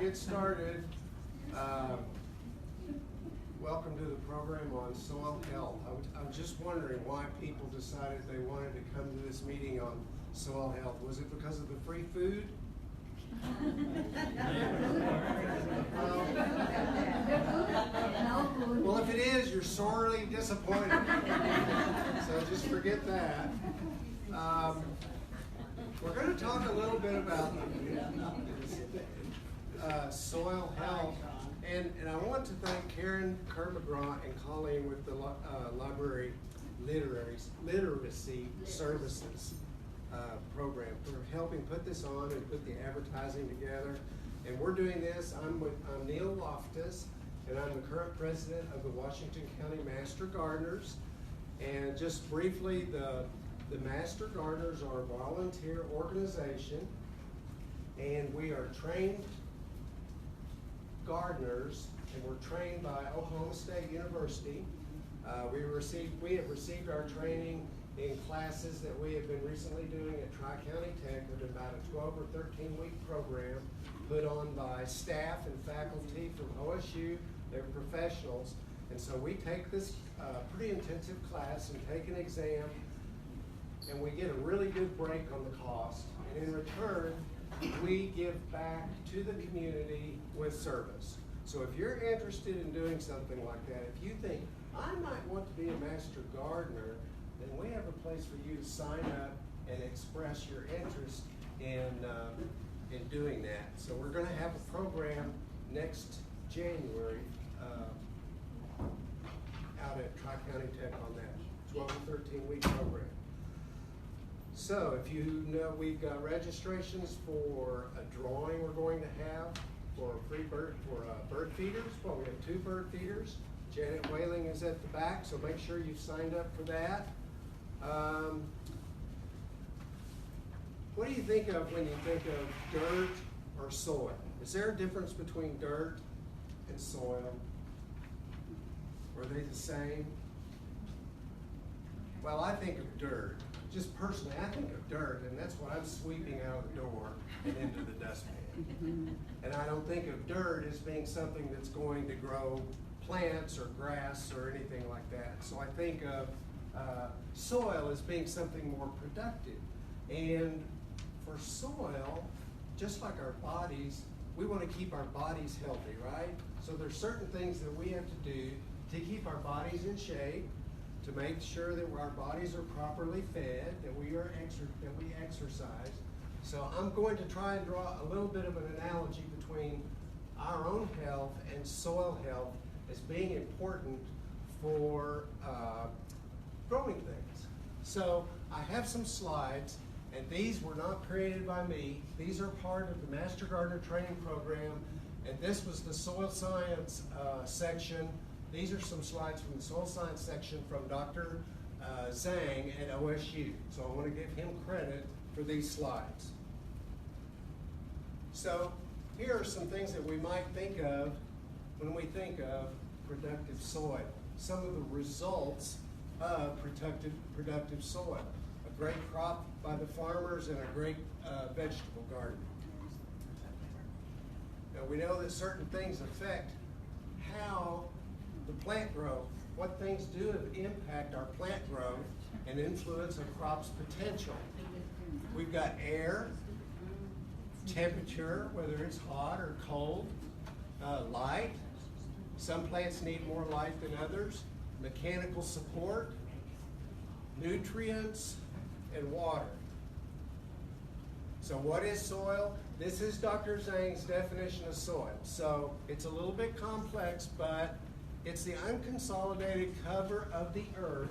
get started, welcome to the program on soil health. I was just wondering why people decided they wanted to come to this meeting on soil health. Was it because of the free food? Well, if it is, you're sorely disappointed. So just forget that. We're going to talk a little bit about soil health, and I want to thank Karen Kermagrat and Colleen with the Library Literacy Services program for helping put this on and put the advertising together. And we're doing this. I'm Neil Loftus, and I'm the current president of the Washington County Master Gardeners. And just briefly, the Master Gardeners are a volunteer organization, and we are trained gardeners, and we're trained by Oklahoma State University. We have received our training in classes that we have been recently doing at Tri-County Tech, with about a 12 or 13-week program put on by staff and faculty from OSU. They're professionals, and so we take this pretty intensive class and take an exam, and we get a really good break on the cost, and in return we give back to the community with service. So if you're interested in doing something like that, if you think, I might want to be a master gardener, then we have a place for you to sign up and express your interest in doing that. So we're going to have a program next January out at Tri-County Tech on that 12 to 13-week program. So if you know, we've got registrations for a drawing we're going to have for bird feeders. Well, we have 2 bird feeders. Janet Whaling is at the back, so make sure you've signed up for that. What do you think of when you think of dirt or soil? Is there a difference between dirt and soil? Are they the same? Well, I think of dirt. Just personally, I think of dirt, and that's what I'm sweeping out of the door and into the dustpan. And I don't think of dirt as being something that's going to grow plants or grass or anything like that. So I think of soil as being something more productive. And for soil, just like our bodies, we want to keep our bodies healthy, right? So there's certain things that we have to do to keep our bodies in shape, to make sure that our bodies are properly fed, that we exercise. So I'm going to try and draw a little bit of an analogy between our own health and soil health as being important for growing things. So I have some slides, and these were not created by me. These are part of the Master Gardener Training Program, and this was the soil science section. These are some slides from the soil science section from Dr. Zhang at OSU. So I want to give him credit for these slides. So here are some things that we might think of when we think of productive soil. Some of the results of productive soil. A great crop by the farmers and a great vegetable garden. Now we know that certain things affect how the plant growth, what things do impact our plant growth and influence a crop's potential. We've got air, temperature, whether it's hot or cold, light. Some plants need more light than others. Mechanical support, nutrients, and water. So what is soil? This is Dr. Zhang's definition of soil. So it's a little bit complex, but it's the unconsolidated cover of the earth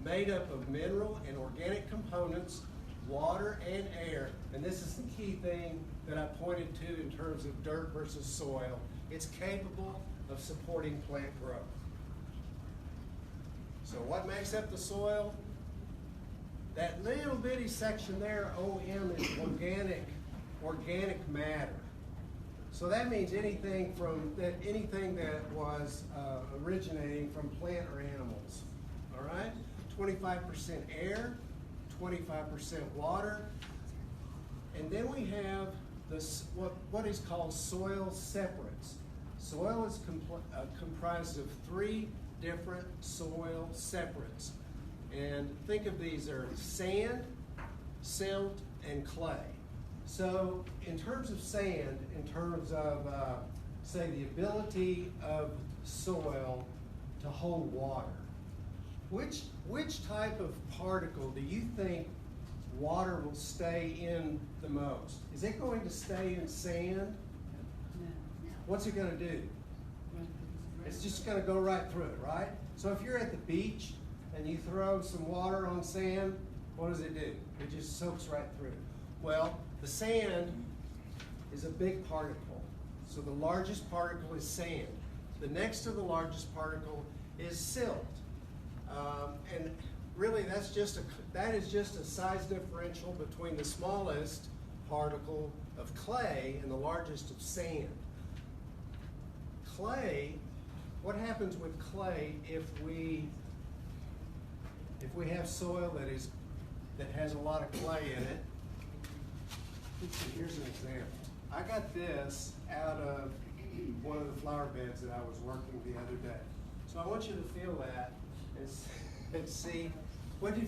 made up of mineral and organic components, water and air. And this is the key thing that I pointed to in terms of dirt versus soil. It's capable of supporting plant growth. So what makes up the soil? That little bitty section there, OM, is organic matter. So that means anything that was originating from plant or animals. All right? 25% air, 25% water, and then we have what is called soil separates. Soil is comprised of 3 different soil separates. And think of these are sand, silt, and clay. So in terms of sand, in terms of, say, the ability of soil to hold water, which type of particle do you think water will stay in the most? Is it going to stay in sand? What's it going to do? It's just going to go right through it, right? So if you're at the beach and you throw some water on sand, what does it do? It just soaks right through. Well, the sand is a big particle. So the largest particle is sand. The next to the largest particle is silt. And really that is just a size differential between the smallest particle of clay and the largest of sand. Clay, what happens with clay if we have soil that has a lot of clay in it? Here's an example. I got this out of one of the flower beds that I was working the other day. So I want you to feel that and see, what do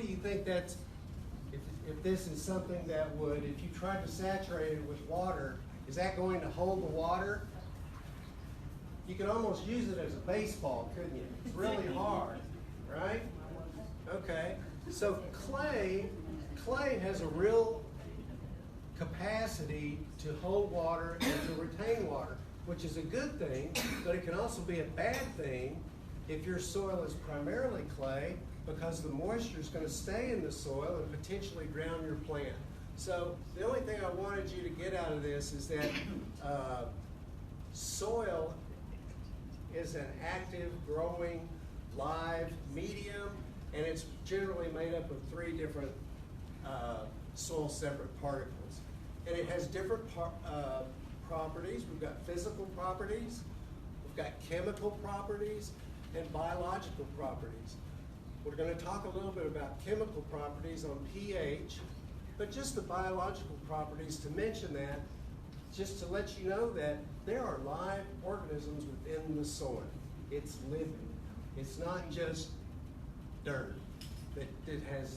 you think that's, if this is something that would, if you tried to saturate it with water, is that going to hold the water? You could almost use it as a baseball, couldn't you? It's really hard, right? Okay, so clay has a real capacity to hold water and to retain water, which is a good thing, but it can also be a bad thing if your soil is primarily clay, because the moisture is going to stay in the soil and potentially drown your plant. So the only thing I wanted you to get out of this is that soil is an active, growing, live medium, and it's generally made up of 3 different soil separate particles. And it has different properties. We've got physical properties, we've got chemical properties, and biological properties. We're going to talk a little bit about chemical properties on pH, but just the biological properties, to mention that, just to let you know that there are live organisms within the soil. It's living. It's not just dirt that has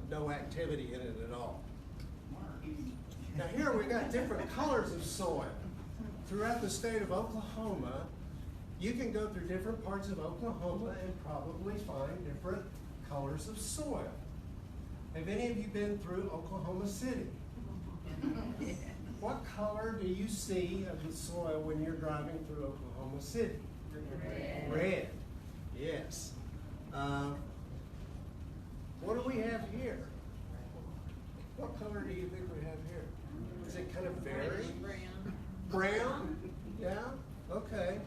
no activity in it at all. Now here we've got different colors of soil. Throughout the state of Oklahoma, you can go through different parts of Oklahoma and probably find different colors of soil. Have any of you been through Oklahoma City? What color do you see of the soil when you're driving through Oklahoma City? Red. Red, yes. What do we have here? What color do you think we have here? Is it kind of varied? Brown. Brown? Yeah? Okay.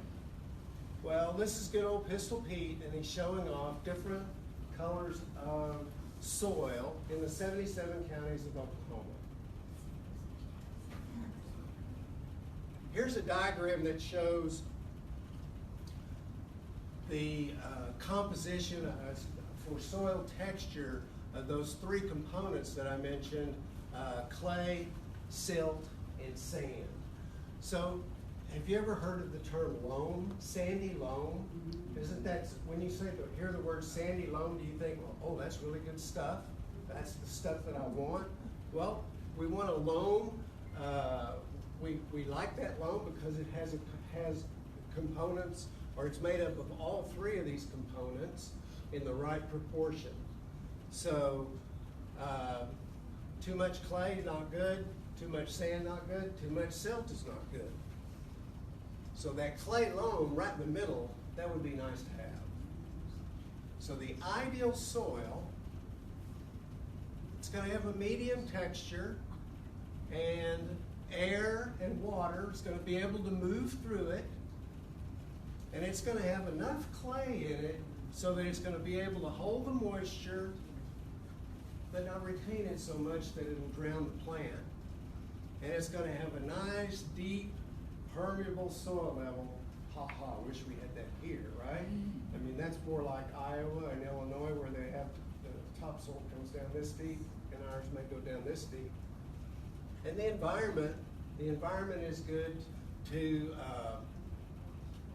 Well, this is good old Pistol Pete, and he's showing off different colors of soil in the 77 counties of Oklahoma. Here's a diagram that shows the composition for soil texture of those 3 components that I mentioned, clay, silt, and sand. So, have you ever heard of the term loam, sandy loam? Isn't that, when you hear the word sandy loam, do you think, well, oh, that's really good stuff? That's the stuff that I want? Well, we want a loam. We like that loam because it has components, or it's made up of all 3 of these components in the right proportion. So, too much clay, not good. Too much sand, not good. Too much silt is not good. So that clay loam right in the middle, that would be nice to have. So the ideal soil, it's going to have a medium texture, and air and water is going to be able to move through it, and it's going to have enough clay in it so that it's going to be able to hold the moisture but not retain it so much that it'll drown the plant. And it's going to have a nice, deep, permeable soil level. Ha ha, wish we had that here, right? I mean, that's more like Iowa and Illinois, where they have the topsoil comes down this deep, and ours may go down this deep. And the environment is good to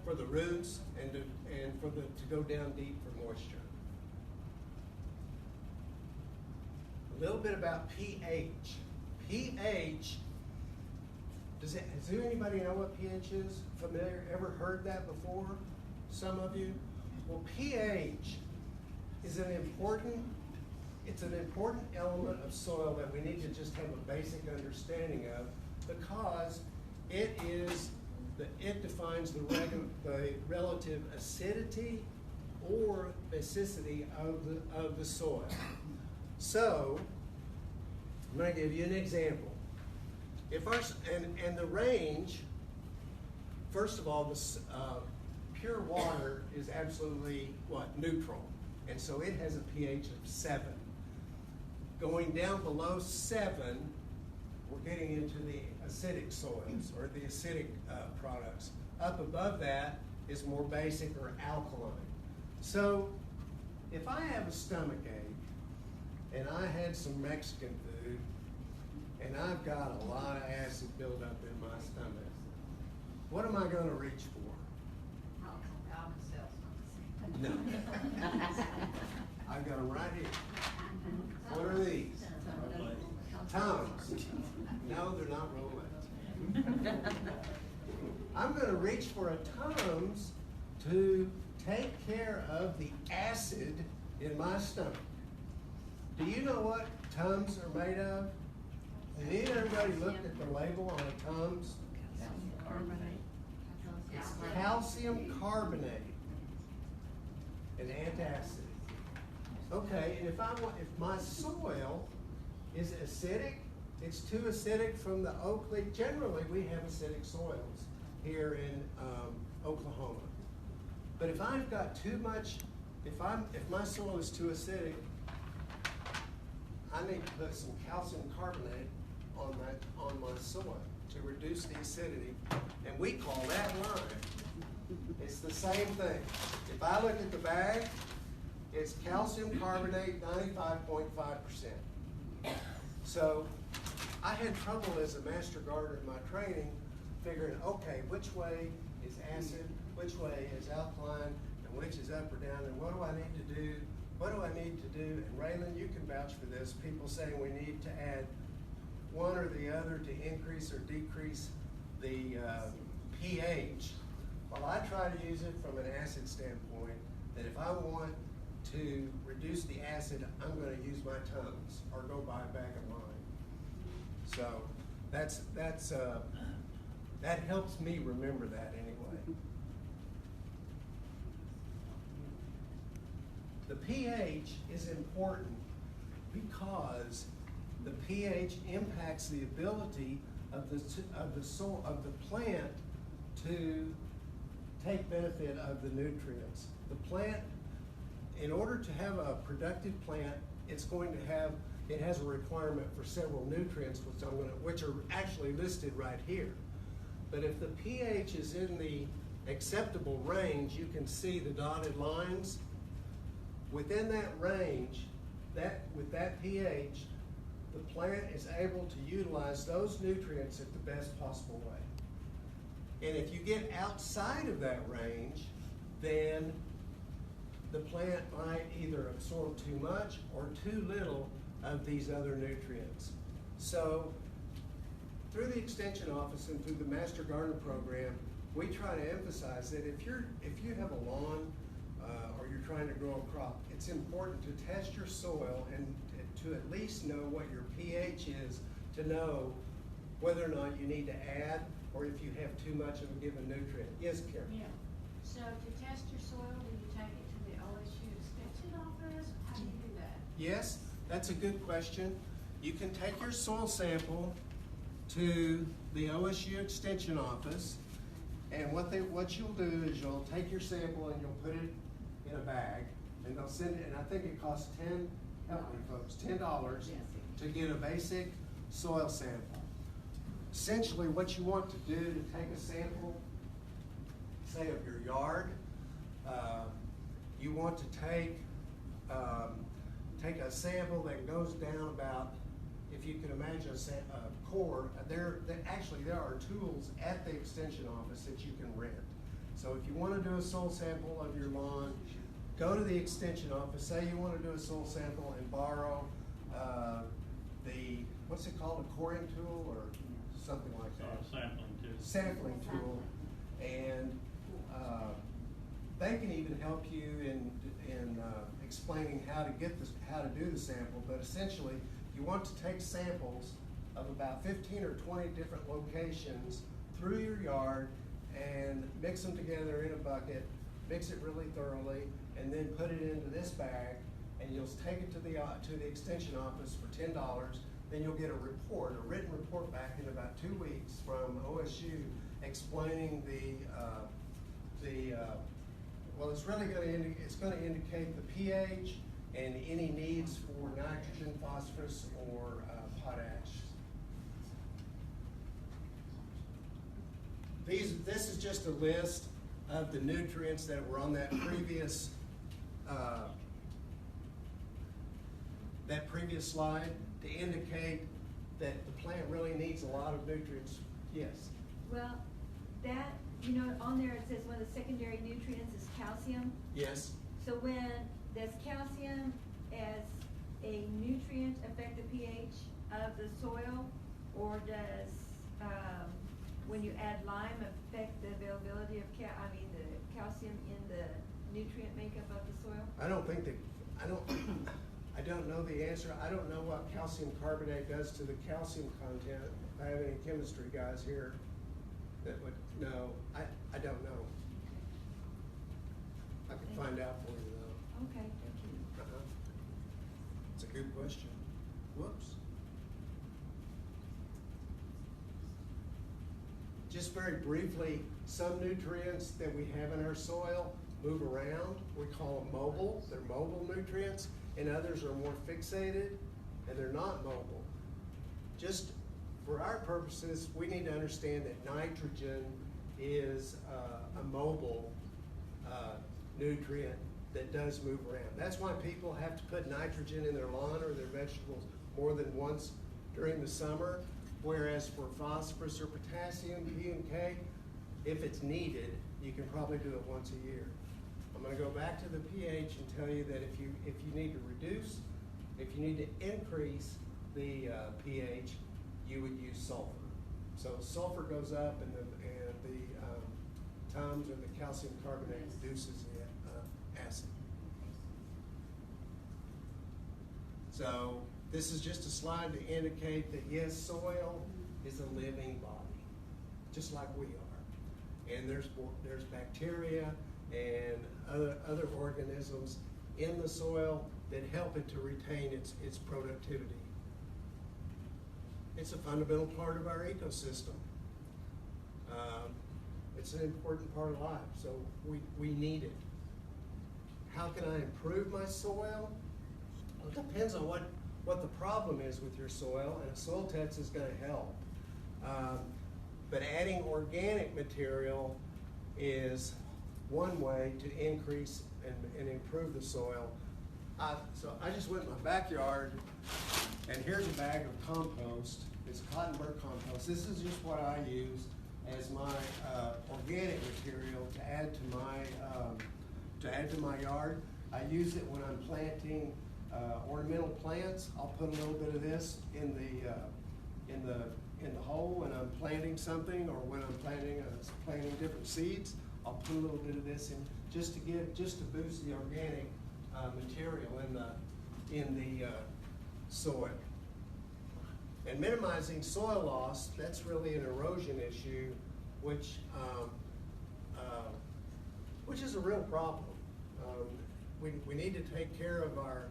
for the roots and to go down deep for moisture. A little bit about pH. pH. Does anybody know what pH is? Familiar? Ever heard that before? Some of you? Well, pH is an important element of soil that we need to just have a basic understanding of, because it defines the relative acidity or basicity of the soil. So I'm going to give you an example. If the range, first of all, pure water is absolutely neutral, and so it has a pH of 7. Going down below 7, we're getting into the acidic soils or the acidic products. Up above that is more basic or alkaline. So if I have a stomach ache and I had some Mexican food and I've got a lot of acid buildup in my stomach, what am I going to reach for? No. I've got them right here. What are these? Tums. No, they're not Rolex. I'm going to reach for a Tums to take care of the acid in my stomach. Do you know what Tums are made of? Has everybody looked at the label on a Tums? It's calcium carbonate, an antacid. Okay, and if my soil is acidic, it's too acidic from the oak leaf. Generally, we have acidic soils here in Oklahoma. But if I've got too much, if my soil is too acidic, I need to put some calcium carbonate on my soil to reduce the acidity, and we call that lime. It's the same thing. If I look at the bag, it's calcium carbonate 95.5%. So I had trouble as a master gardener in my training figuring, okay, which way is acid, which way is alkaline, and which is up or down, and what do I need to do? What do I need to do? And Raylan, you can vouch for this. People saying we need to add one or the other to increase or decrease the pH. Well, I try to use it from an acid standpoint, that if I want to reduce the acid, I'm going to use my Tums or go buy a bag of lime. So that helps me remember that anyway. The pH is important because the pH impacts the ability of the plant to take benefit of the nutrients. The plant, in order to have a productive plant, it has a requirement for several nutrients, which are actually listed right here. But if the pH is in the acceptable range, you can see the dotted lines. Within that range, with that pH, the plant is able to utilize those nutrients at the best possible way. And if you get outside of that range, then the plant might either absorb too much or too little of these other nutrients. So through the Extension Office and through the Master Gardener Program, we try to emphasize that if you have a lawn or you're trying to grow a crop, it's important to test your soil and to at least know what your pH is, to know whether or not you need to add or if you have too much of a given nutrient. Yes, Karen? Yeah. So to test your soil, do you take it to the OSU Extension Office? How do you do that? Yes, that's a good question. You can take your soil sample to the OSU Extension Office, and what you'll do is you'll take your sample and you'll put it in a bag, and they'll send it, and I think it costs $10 to get a basic soil sample. Essentially, what you want to do to take a sample, say of your yard, you want to take a sample that goes down about if you can imagine a cord, actually there are tools at the extension office that you can rent. So if you want to do a soil sample of your lawn, go to the extension office, say you want to do a soil sample and borrow what's it called, a coring tool or something like that? Sampling tool. And they can even help you in explaining how to do the sample. But essentially, you want to take samples of about 15 or 20 different locations through your yard and mix them together in a bucket, mix it really thoroughly, and then put it into this bag, and you'll take it to the extension office for $10. Then you'll get a written report back in about 2 weeks from OSU explaining well, it's really going to indicate the pH and any needs for nitrogen, phosphorus, or potash. This is just a list of the nutrients that were on that previous slide to indicate that the plant really needs a lot of nutrients. Yes? Well, that, on there it says one of the secondary nutrients is calcium. Yes. So does calcium as a nutrient affect the pH of the soil, or does when you add lime affect the availability of the calcium in the nutrient makeup of the soil? I don't know the answer. I don't know what calcium carbonate does to the calcium content. If I have any chemistry guys here that would know, I don't know. I can find out for you though. Okay, thank you. It's a good question. Whoops. Just very briefly, some nutrients that we have in our soil move around. We call them mobile. They're mobile nutrients, and others are more fixated, and they're not mobile. Just for our purposes, we need to understand that nitrogen is a mobile nutrient that does move around. That's why people have to put nitrogen in their lawn or their vegetables more than once during the summer, whereas for phosphorus or potassium, P and K, if it's needed, you can probably do it once a year. I'm going to go back to the pH and tell you that if you need to reduce, if you need to increase the pH, you would use sulfur. So sulfur goes up, and the Tums or the calcium carbonate reduces the acid. So this is just a slide to indicate that yes, soil is a living body, just like we are. And there's bacteria and other organisms in the soil that help it to retain its productivity. It's a fundamental part of our ecosystem. It's an important part of life, so we need it. How can I improve my soil? Well, it depends on what the problem is with your soil, and a soil test is going to help. But adding organic material is one way to increase and improve the soil. So I just went in my backyard, and here's a bag of compost. It's Cottonwood Compost. This is just what I use as my organic material to add to my yard. I use it when I'm planting ornamental plants. I'll put a little bit of this in the hole when I'm planting something, or when I'm planting different seeds. I'll put a little bit of this in just to boost the organic material in the soil. And minimizing soil loss, that's really an erosion issue, which is a real problem. We need to take care of our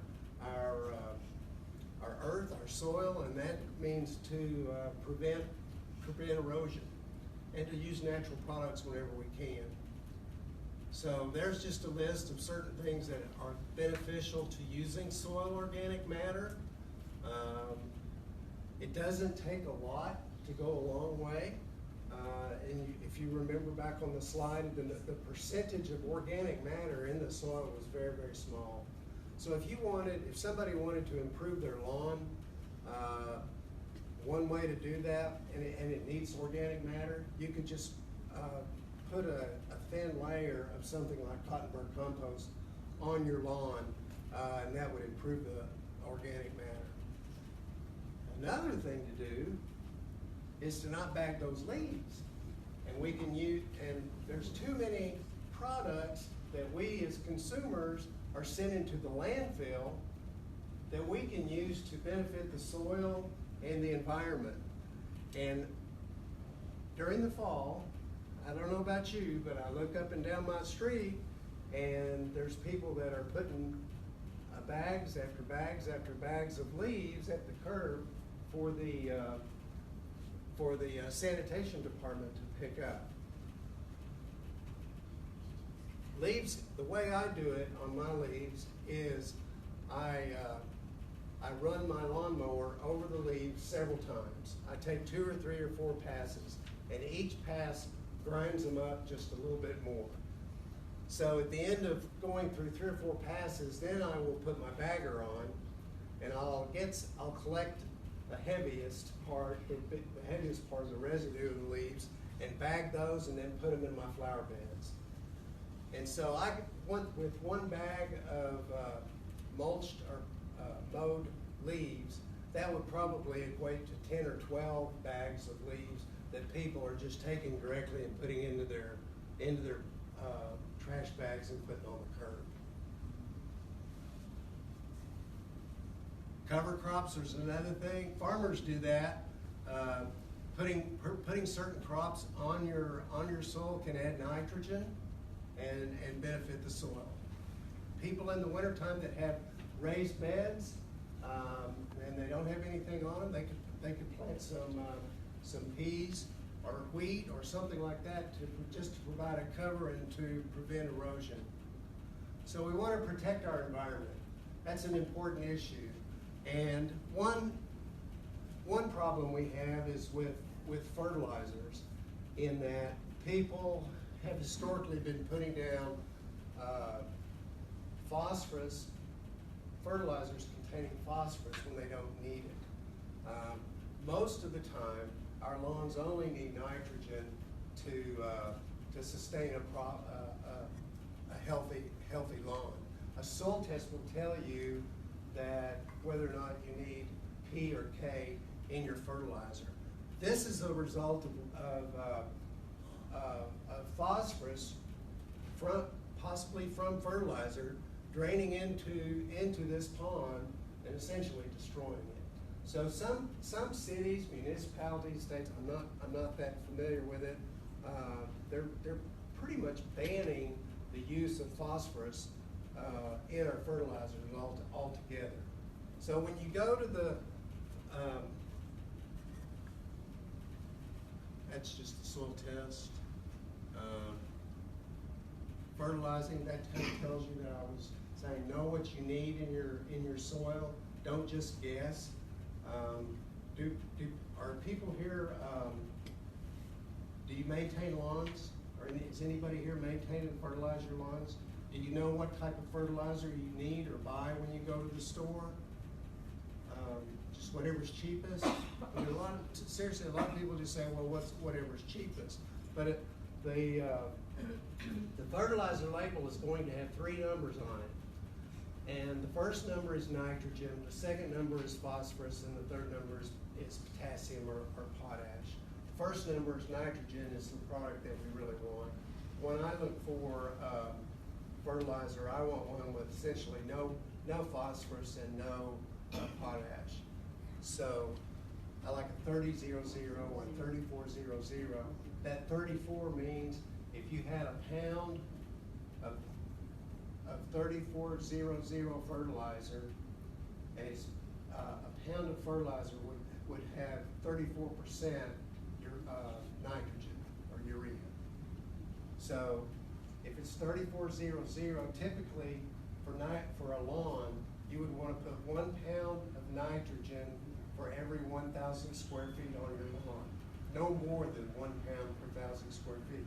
earth, our soil, and that means to prevent erosion and to use natural products whenever we can. So there's just a list of certain things that are beneficial to using soil organic matter. It doesn't take a lot to go a long way. And if you remember back on the slide, the percentage of organic matter in the soil was very, very small. So if somebody wanted to improve their lawn, one way to do that, and it needs organic matter. You could just put a thin layer of something like Cottonwood Compost on your lawn, and that would improve the organic matter. Another thing to do is to not bag those leaves. And we can use, and there's too many products that we as consumers are sending to the landfill that we can use to benefit the soil and the environment. And during the fall, I don't know about you, but I look up and down my street and there's people that are putting bags after bags after bags of leaves at the curb for the sanitation department to pick up. Leaves, the way I do it on my leaves is I run my lawnmower over the leaves several times. I take 2 or 3 or 4 passes, and each pass grinds them up just a little bit more. So at the end of going through 3 or 4 passes, then I will put my bagger on, and I'll collect the heaviest part of the residue of the leaves, and bag those, and then put them in my flower beds. And so I went with 1 bag of mulched or mowed leaves. That would probably equate to 10 or 12 bags of leaves that people are just taking directly and putting into their trash bags and putting on the curb. Cover crops is another thing. Farmers do that. Putting certain crops on your soil can add nitrogen and benefit the soil. People in the wintertime that have raised beds and they don't have anything on them, they could plant some peas or wheat or something like that just to provide a cover and to prevent erosion. So we want to protect our environment. That's an important issue. And one problem we have is with fertilizers, in that people have historically been putting down fertilizers containing phosphorus when they don't need it. Most of the time, our lawns only need nitrogen to sustain a healthy lawn. A soil test will tell you that whether or not you need P or K in your fertilizer. This is a result of phosphorus possibly from fertilizer draining into this pond and essentially destroying it. So some cities, municipalities, states, I'm not that familiar with it. They're pretty much banning the use of phosphorus in our fertilizers altogether. So when you go to the that's just the soil test. Fertilizing, that kind of tells you that I was saying know what you need in your soil. Don't just guess. Are people here? Do you maintain lawns? Or is anybody here maintaining and fertilize your lawns? Do you know what type of fertilizer you need or buy when you go to the store? Just whatever's cheapest. And seriously, a lot of people just say, well, whatever's cheapest. But the fertilizer label is going to have 3 numbers on it. And the first number is nitrogen, the second number is phosphorus, and the third number is potassium or potash. The first number is nitrogen, is the product that we really want. When I look for fertilizer, I want one with essentially no phosphorus and no potash. So I like a 30-00 or 34-00. That 34 means if you had a pound of 34-00 fertilizer, and it's a pound of fertilizer would have 34% nitrogen or urea. So if it's 34-00, typically for a lawn, you would want to put 1 pound of nitrogen for every 1,000 square feet on your lawn. No more than 1 pound per 1,000 square feet.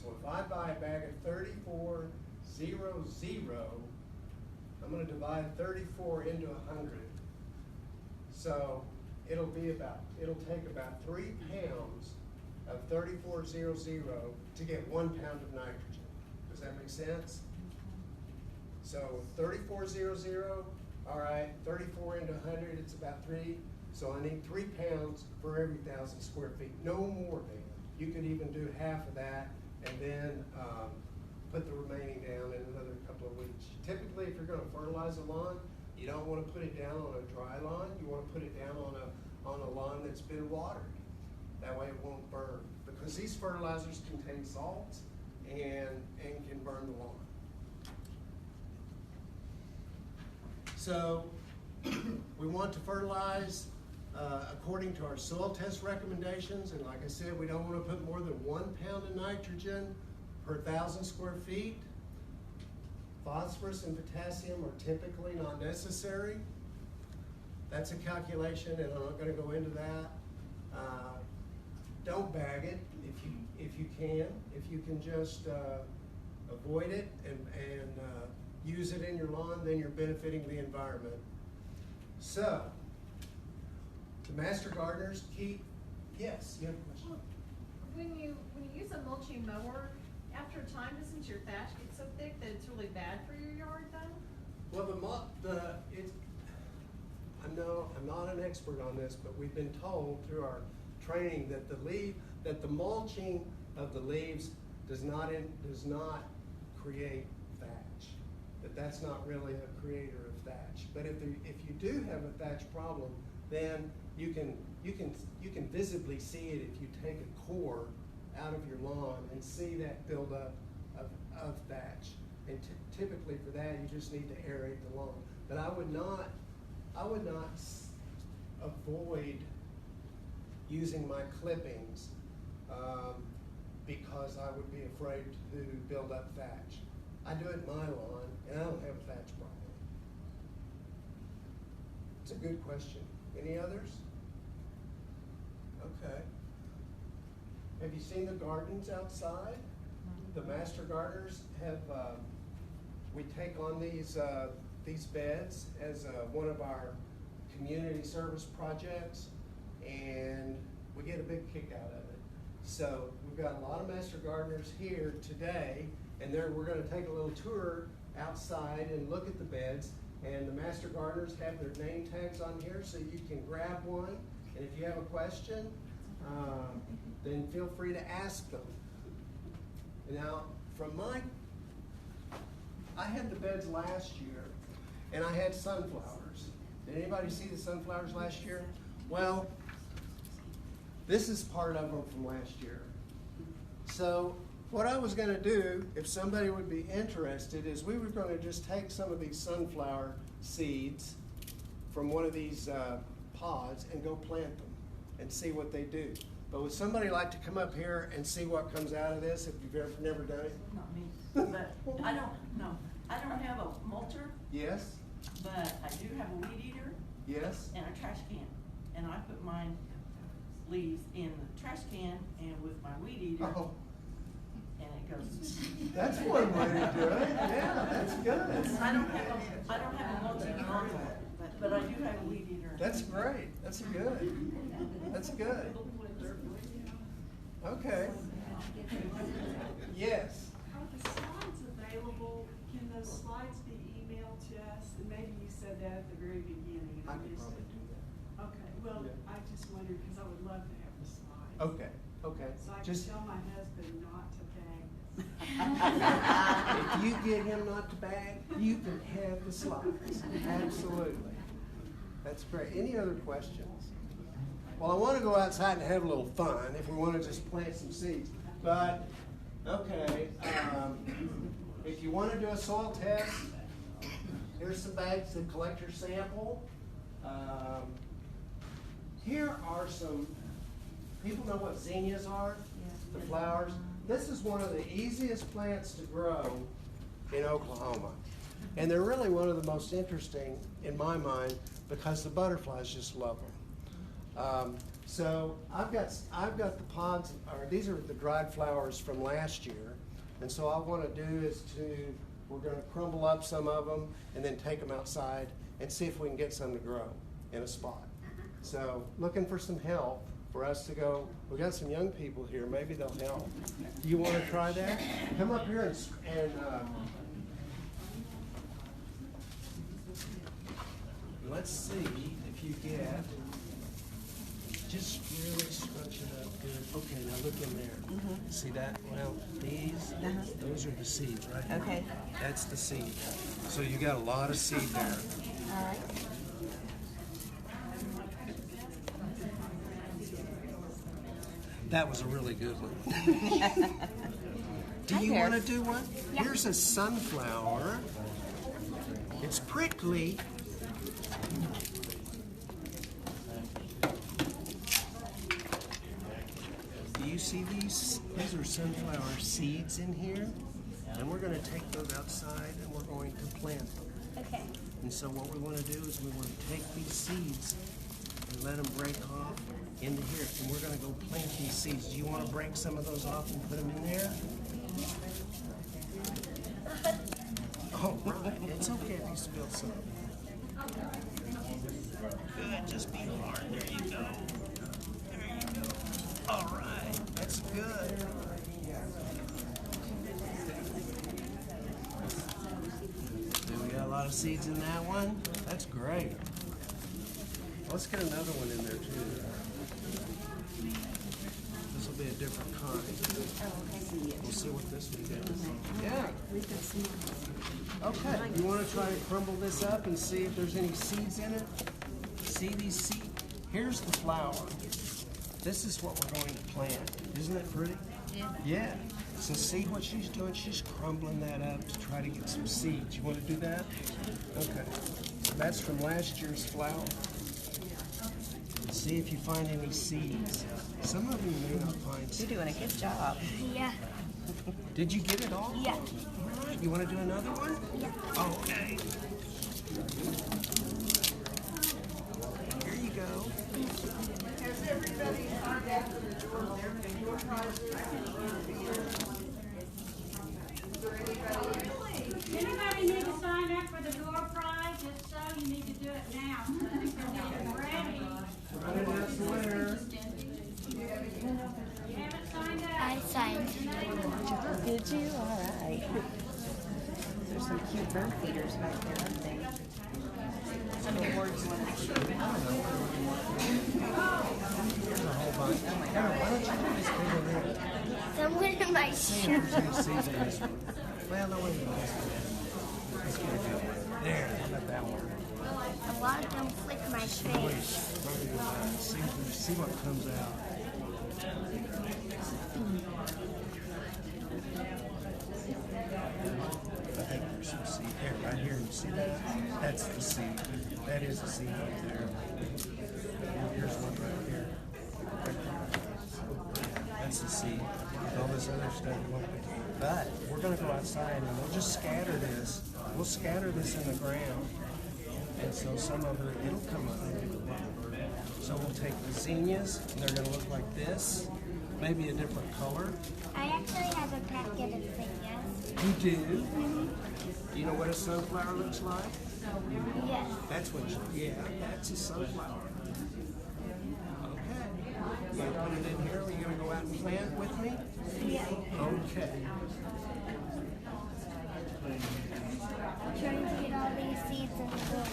So if I buy a bag of 34-00, I'm going to divide 34 into 100. So it'll take about 3 pounds of 3400 to get 1 pound of nitrogen. Does that make sense? So 3400, all right, 34 into 100, it's about 3. So I need 3 pounds for every 1,000 square feet, no more than. You could even do half of that and then put the remaining down in another couple of weeks. Typically, if you're gonna fertilize a lawn, you don't wanna put it down on a dry lawn, you wanna put it down on a lawn that's been watered. That way it won't burn, because these fertilizers contain salts and can burn the lawn. So we want to fertilize according to our soil test recommendations, and like I said, we don't want to put more than 1 pound of nitrogen per 1,000 square feet. Phosphorus and potassium are typically not necessary. That's a calculation, and I'm not going to go into that. Don't bag it if you can. If you can just avoid it and use it in your lawn, then you're benefiting the environment. So, the master gardeners keep. Yes, you have a question. When you use a mulching mower, after a time, doesn't your thatch get so thick that it's really bad for your yard though? Well, I'm not an expert on this, but we've been told through our training that the mulching of the leaves does not create thatch. That's not really a creator of thatch. But if you do have a thatch problem, then you can visibly see it if you take a core out of your lawn and see that buildup of thatch. And typically for that, you just need to aerate the lawn. But I would not avoid using my clippings because I would be afraid to build up thatch. I do it in my lawn, and I don't have a thatch problem. It's a good question. Any others? Okay. Have you seen the gardens outside? The master gardeners have, we take on these beds as one of our community service projects, and we get a big kick out of it. So we've got a lot of master gardeners here today, and we're going to take a little tour outside and look at the beds. And the master gardeners have their name tags on here, so you can grab one. And if you have a question, then feel free to ask them. Now, I had the beds last year, and I had sunflowers. Did anybody see the sunflowers last year? Well, this is part of them from last year. So what I was going to do, if somebody would be interested, is we were going to just take some of these sunflower seeds from one of these pods and go plant them and see what they do. But would somebody like to come up here and see what comes out of this if you've never done it? Not me, but I don't have a mulcher. Yes? But I do have a weed eater. Yes? And a trash can. And I put my leaves in the trash can and with my weed eater. Oh. And it goes. That's one way to do it. Yeah, that's good. I don't have a mulching lawnmower, but I do have a weed eater. That's great. That's good. That's good. Okay. Yes. Are the slides available? Can those slides be emailed to us? And maybe you said that at the very beginning. I could probably do that. Okay, well, Yeah. I just wondered, because I would love to have the slides. Okay. Okay. So I can Just tell my husband not to if you get him not to bag, you can have the slides. Absolutely. That's great. Any other questions? Well, I want to go outside and have a little fun if we want to just plant some seeds. But, okay, if you want to do a soil test, here's some bags to collect your sample. Here are some, people know what zinnias are? The flowers. This is one of the easiest plants to grow in Oklahoma. And they're really one of the most interesting in my mind because the butterflies just love them. So I've got the pods, or these are the dried flowers from last year. And so all I want to do is we're going to crumble up some of them and then take them outside and see if we can get some to grow in a spot. So looking for some help for us to go. We got some young people here. Maybe they'll help. Do you want to try that? Come up here and let's see if you get. Just really scrunch it up good. Okay, now look in there. See that? Well, those are the seeds right here. Okay. That's the seed. So you got a lot of seed there. All right. That was a really good one. Do you want to do one? Yeah. Here's a sunflower. It's prickly. Do you see these? These are sunflower seeds in here. And we're going to take those outside and we're going to plant them. Okay. And so what we want to do is we want to take these seeds and let them break off into here. And we're going to go plant these seeds. Do you want to break some of those off and put them in there? Oh, right. It's okay if you spill some. Good. Just be hard. There you go. There you go. All right. That's good. We got a lot of seeds in that one. That's great. Let's get another one in there too. This will be a different kind. We'll see what this one does. Yeah. Okay. You want to try to crumble this up and see if there's any seeds in it? See these seeds? Here's the flower. This is what we're going to plant. Isn't it pretty? Yeah. Yeah. So see what she's doing? She's crumbling that up to try to get some seeds. You want to do that? Okay. That's from last year's flower. See if you find any seeds. Some of you may not find seeds. You're doing a good job. Yeah. Did you get it all? Yeah. All right. You want to do another one? Yeah. Okay. Here you go. Has everybody signed up for the door prize? Anybody need to sign up for the door prize? If so, you need to do it now. Get ready. You haven't signed up? I signed. Did you? All right. There's some cute bird feeders back there, aren't they? Some awards Here's a whole bunch. Hannah, why don't you do this big one here? Someone in my See shoe. if there's any seeds in this one. Well, no, wait a minute. Let's get a good one. There, how about that one? A lot of them flick my Wait, face. probably do that. See what comes out. I think there's some seed here, right here. You see that? That's the seed. That is a seed right there. Here's one right here. That's the seed. All this other stuff. But we're going to go outside and we'll just scatter this. We'll scatter this in the ground. And so some of it, it'll come up. So we'll take the zinnias, and they're going to look like this. Maybe a different color. I actually have a packet of zinnias. You do? Do you know what a sunflower looks like? Yes. That's what yeah, that's a sunflower. Okay. You gonna put it in here? Are you going to go out and plant with me? Yeah. Okay. I'm trying to get all these seeds in the ground.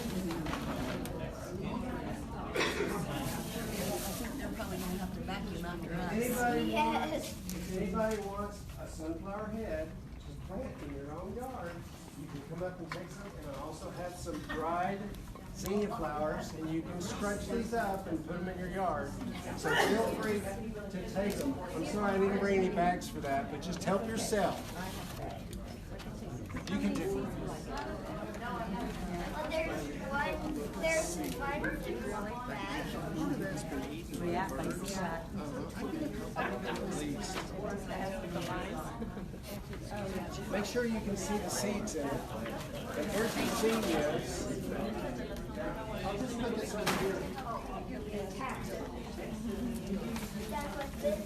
They're probably going to have to vacuum after us. Anybody Yes. if anybody wants a sunflower head to plant in your own yard, you can come up and take some. And I also have some dried zinnia flowers, and you can scrunch these up and put them in your yard. So feel free to take them. I'm sorry I didn't bring any bags for that, but just help yourself. You can do Well, there's one to grow like that. Yeah, I see that. Make sure you can see the seeds in it. And here's the zinnias. I'll just put this over here. That's like this.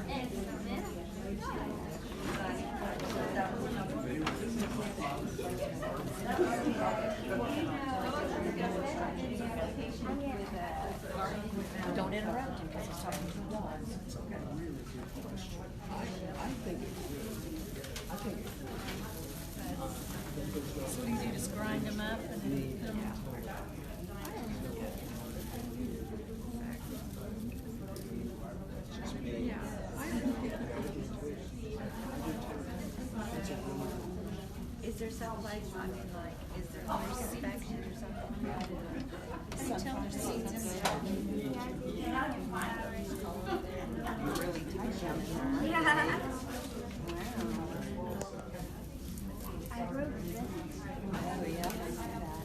And this. won't interrupt him because he's talking to the wall. It's okay. I think it So what do you do, just grind them up and then put them? Is there some place, I mean, like, is there inspection or something? Can you tell there's seeds in there? Really tight down in there. I wrote this. Oh, yeah, I see that.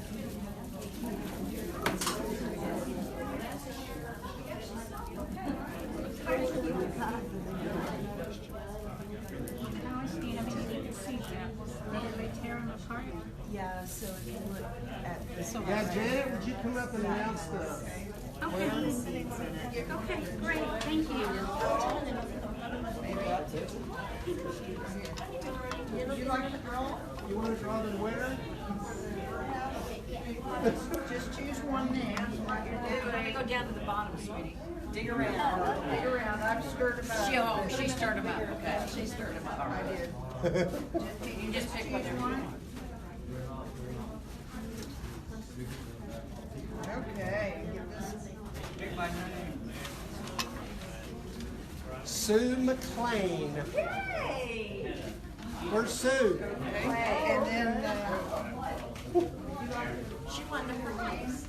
Now I stand up and you can see that. Did they tear them apart? Yeah, so if you look at this one. Yeah, Janet, would you come up and announce the Okay. Okay, great, thank you. You like to draw? You want to draw the winner? Just choose one now, like you're doing. Let me go down to the bottom, sweetie. Dig around, dig around, I've stirred them up. She stirred them up, okay, she stirred them up. I did. You just pick whatever you want. Okay, give this. Sue McLean. Yay! Where's Sue? Okay, and then, She wanted her piece.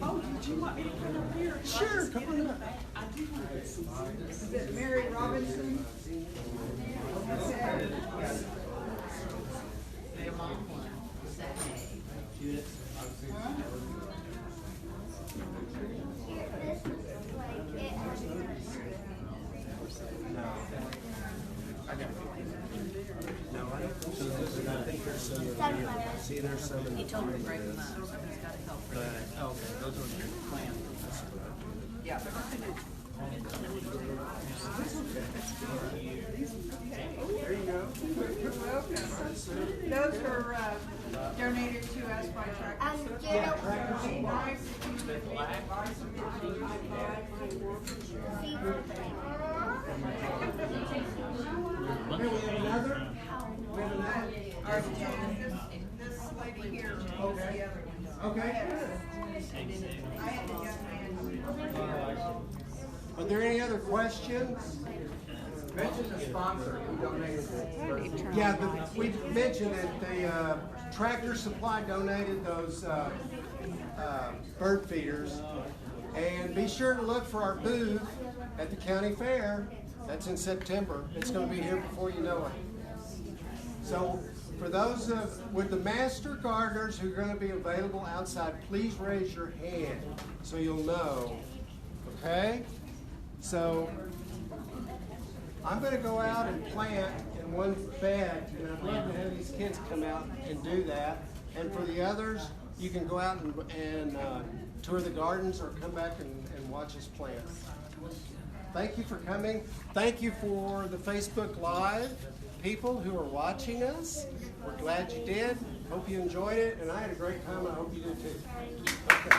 Oh, did you want me to come up here? Sure, come on up. is it Mary Robinson? Okay. Here, this is like it. I got it. No, I don't think so. I think there's some. See, there's some. He told her to break them up, somebody's gotta help her. Okay, those are your plans. Yeah. There you go. You're welcome. Those were donated to us by Tractor Supply. Get It'd be nice if you would buy Okay, we have another? We have another? This lady here holds the other one. Okay. I had the young man. Are there any other questions? Mention the sponsor who donated it. Yeah, we mentioned that the Tractor Supply donated those bird feeders. And be sure to look for our booth at the county fair. That's in September. It's going to be here before you know it. So for those with the master gardeners who are going to be available outside, please raise your hand so you'll know. Okay? So I'm going to go out and plant in one bed, and I'd love to have these kids come out and do that. And for the others, you can go out and tour the gardens or come back and watch us plant. Thank you for coming. Thank you for the Facebook Live people who are watching us. We're glad you did. Hope you enjoyed it, and I had a great time. I hope you did too. Okay.